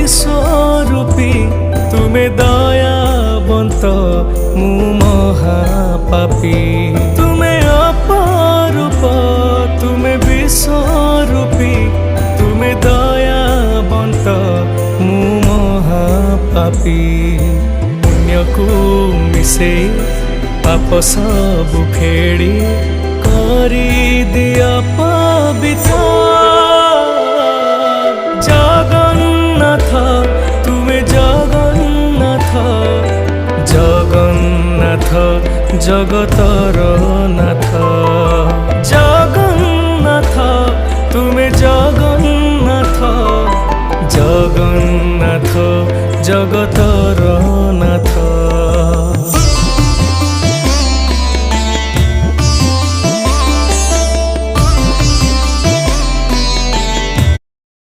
বিশ্বরূপী তুমি দয়াবন্ত মু মহাপাপী তুমি অপরূপ তুমি বিশ্বরূপী তুমি দয়াবন্ত মু মহাপাপী পুণ্যକୁ ମିଶେଇ ପାପ ସବୁ ଖେଳି କରିଦିଅ ପବିତ୍ର ଜଗନ୍ନାଥ ତୁମେ ଜଗନ୍ନାଥ ଜଗନ୍ନାଥ ଜଗତର ନାଥ ଜଗନ୍ନାଥ ତୁମେ ଜଗନ୍ନାଥ ଜଗନ୍ନାଥ ଜଗତର